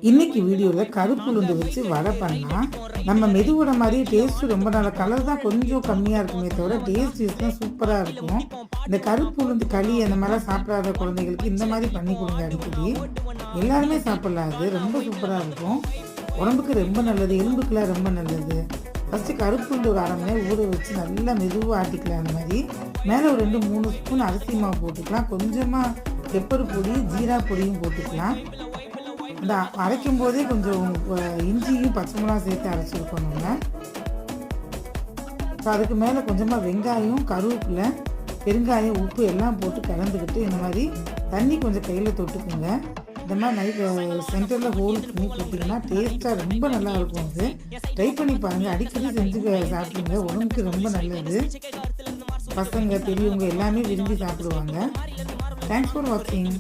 இன்னைக்கு வீடியோவில் கருப்பு உளுந்து வச்சு வடை பண்ணால் நம்ம மெதுவோட மாதிரி டேஸ்ட்டு ரொம்ப நல்ல கலர் தான் கொஞ்சம் கம்மியாக இருக்குமே தவிர டேஸ்ட்லாம் சூப்பராக இருக்கும். இந்த கருப்பு உளுந்து களி அந்த மாதிரிலாம் சாப்பிடாத குழந்தைகளுக்கு இந்த மாதிரி பண்ணி கொடுங்க அடிக்கடி. எல்லாருமே சாப்பிடலாம், அது ரொம்ப சூப்பராக இருக்கும். உடம்புக்கு ரொம்ப நல்லது, எலும்புக்கெலாம் ரொம்ப நல்லது. ஃபஸ்ட்டு கருப்பு உளுந்து ஒரு 1/2 மணி நேரம் ஊற வச்சு நல்லா மெதுவாக ஆட்டிக்கலாம். அந்த மாதிரி மேலே ஒரு 2-3 ஸ்பூன் அரிசி மாவு போட்டுக்கலாம். கொஞ்சமாக பெப்பர் பொடி, ஜீரா பொடியும் போட்டுக்கலாம். இந்த அரைக்கும் போதே கொஞ்சம் இஞ்சியும் பச்சை மிளகாய் சேர்த்து அரைச்சிருக்கணுங்க. ஸோ அதுக்கு மேலே கொஞ்சமாக வெங்காயம், கருவேப்பிலை, பெருங்காயம், உப்பு எல்லாம் போட்டு கலந்துக்கிட்டு இந்த மாதிரி தண்ணி கொஞ்சம் கையில் தொட்டுக்குங்க. இந்த மாதிரி சென்டரில் ஹோல் பண்ணி போட்டிங்கன்னா டேஸ்ட்டாக ரொம்ப நல்லாயிருக்கும். அது ட்ரை பண்ணி பாருங்கள், அடிக்கடி செஞ்சு சாப்பிடுங்க, உடம்புக்கு ரொம்ப நல்லது. பசங்க பெரியவங்க எல்லாமே விரும்பி சாப்பிடுவாங்க. தேங்க்ஸ் ஃபார் வாட்சிங்.